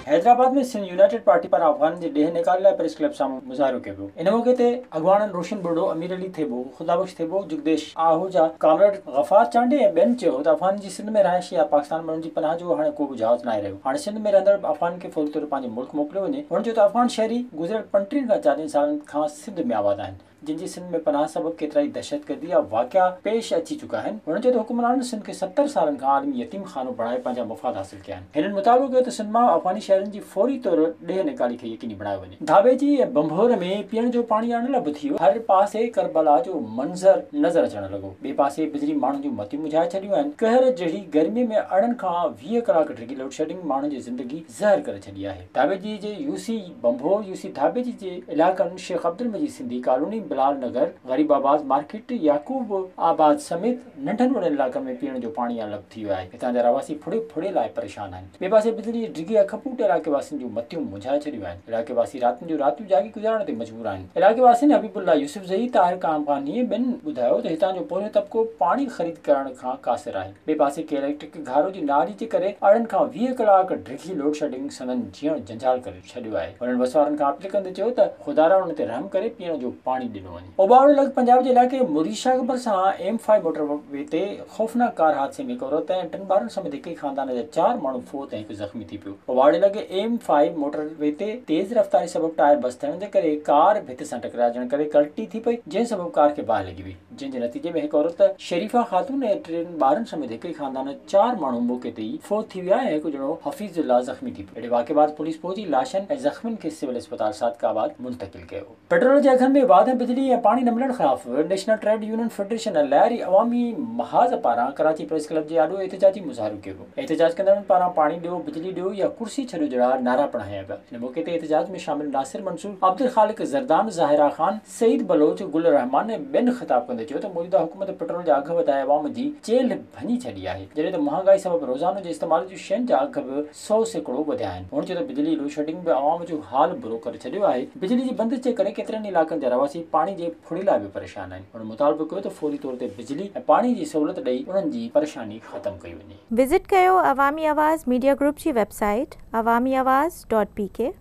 हैदराबाद में Sindh United party पर अफगान जे ॾेह निकाल लाइ प्रेस क्लब साम्हूं मुज़ाहिरो कयो वियो। इन मौके ते अॻवाननि रोशन बुर्डो, अमीर अली थेबो, खुदाबख्श थेबो, जुगदेश आहूजा, कामरेड गफ़ार चांडे ऐं ॿियनि चयो त अफगान जी सिंध में रहाइश या पाकिस्तान में उन्हनि जी पनाह जो हाणे को बि जहाज़ न आहे रहियो। हाणे सिंध में रहंदड़ अफगान खे फौरी तौर पंहिंजे मुल्क मोकिलियो वञे। हुननि चयो त अफगान शहरी गुज़िरियल 35 खां 40 सालनि खां सिंध में आबाद आहिनि, जिन जी सिंध में पनाह सबबि केतिरा ई दहशतगर्दी या वाक़िया पेश अची चुका आहिनि। हुननि चयो त हुक्मराननि सिंध खे 70 सालनि खां आलमी यतीम खानो बणाए पंहिंजा मुफ़ाद हासिल कया आहिनि। हिननि मुताबिक़ कयो त सिंध मां अफगानी शहरनि जी फौरी तौर ॾेह निकाली खे यकीनी बणायो वञे। धाबेजी ऐं बंभोर में पीअण जो पाणी आणण लाइ थी वियो। हर पासे करबला जो मंज़र नज़र अचण लॻो। ॿिए पासे बिजली माण्हुनि जूं मतियूं मुझाए छॾियूं आहिनि। कहर जहिड़ी गर्मीअ में अड़नि खां 20 कलाक डिघी लोड शेडिंग माण्हुनि जी ज़िंदगी ज़हर करे छॾी आहे। धाबेजी जे यूसी बंभोर, यूसी धाबेजी जे इलाइक़नि शेख अब्दुल मजीद सिंधी कॉलोनी, बिलाल नगर, गरीबाबाद मार्केट, याकूब आबाद समेत नंढनि वॾनि इलाइक़नि में पीअण जो पाणी अलॻि थी वियो आहे। हितां जा रहवासी फुड़े फुड़े लाइ परेशान आहिनि। ॿिए पासे बिजली जी डिघी अख फूट इलाइक़े वासियुनि जूं मतियूं मुझाए छॾियूं आहिनि। इलाइक़े वासी रातियुनि जूं रातियूं जागी गुज़ारण ते मजबूर आहिनि। इलाइक़े वासियुनि हबीबुल्ला यूसुफज़ई, ताहिर कामखानी ॿिनि ॿुधायो त हितां जो पोयों तबिको पाणी ख़रीद करण खां कासिर आहे। ॿिए पासे के इलेक्ट्रिक घारो जी नारी जे करे अड़नि खां 20 कलाक डिघी लोड शेडिंग संदन जीअण जंजाल करे छॾियो आहे। हुननि वसवारनि खां अपील कंदे चयो त ख़ुदारा हुन ते रहम करे पीअण जो पाणी ॾिनो वञे। ओभार लॻ पंजाब जे इलाइक़े मुरीशागबर सां M5 मोटरवे ते ख़ौफ़नाक कार हादसे में हिकु औरत ऐं 3 ॿारनि समेत हिक ई ख़ानदान जा 4 माण्हू फोत ऐं हिकु ज़ख़्मी थी पियो। ओभार लॻे M5 मोटरवे ते तेज़ रफ़्तारी सबबि टायर बस थियण जे करे कार भित सां टकराइजण करे कल्टी थी पई, जंहिं सबबि कार खे बाहि लॻी वई, जंहिं जे नतीजे में हिकु औरत शरीफ़ा ख़ातून ऐं 3 ॿारनि समेत हिक ई ख़ानदान 4 माण्हू मौके ते ई फोत थी विया ऐं हिकु ॼणो हफ़ीज़ुल्लाह ज़ख़्मी थी पियो। अहिड़े वाक़े बाद पुलिस पहुची लाशनि ऐं ज़ख़्मियुनि खे सिविल अस्पताल सादकाबाद मुंतक़िल कयो। पेट्रोल जे अघनि में वाधि, बिजली ऐं पाणी न मिलण ख़िलाफ़ नेशनल ट्रेड यूनियन फेडरेशन लहरी अवामी महाज़ पारां कराची प्रेस क्लब जे आॾो एहतिजाजी मुज़ाहिरो कयो वियो। एहतिजाज कंदड़नि पारां पाणी ॾियो, बिजली ॾियो या कुर्सी छॾियो जहिड़ा नारा पिण हंया पिया। इन मौके ते एहतिजाज में शामिल नासिर मंसूर, अब्दुल ख़ालिक ज़रदान, ज़ाहिरा ख़ान, सईद बलोच, गुल रहमान ऐं ॿियनि ख़िताब कंदे चयो त मौजूदा हुकूमत पेट्रोल जा अघ वधाए अवाम जी चेल्ह भञी छॾी आहे, जॾहिं त महांगाई सबबि रोज़ानो जे इस्तेमाल जूं शयुनि जा अघ बि 100 सैकड़ो वधिया आहिनि। हुन चयो त बिजली लोड शेडिंग बि अवाम जो हाल बुरो करे छॾियो आहे। बिजली जी बंदिश जे करे केतिरनि इलाइक़नि जा रहवासी पाणी जे फुड़े लाइ बि परेशान आहिनि। हुन मुतालबो कयो त फौरी तौर ते बिजली ऐं पाणी जी सहूलियत ॾेई उन्हनि जी परेशानी ख़तमु कई वञे। विज़िट कयो अवामी आवाज़ मीडिया ग्रुप जी वेबसाइट awamiawaz.pk।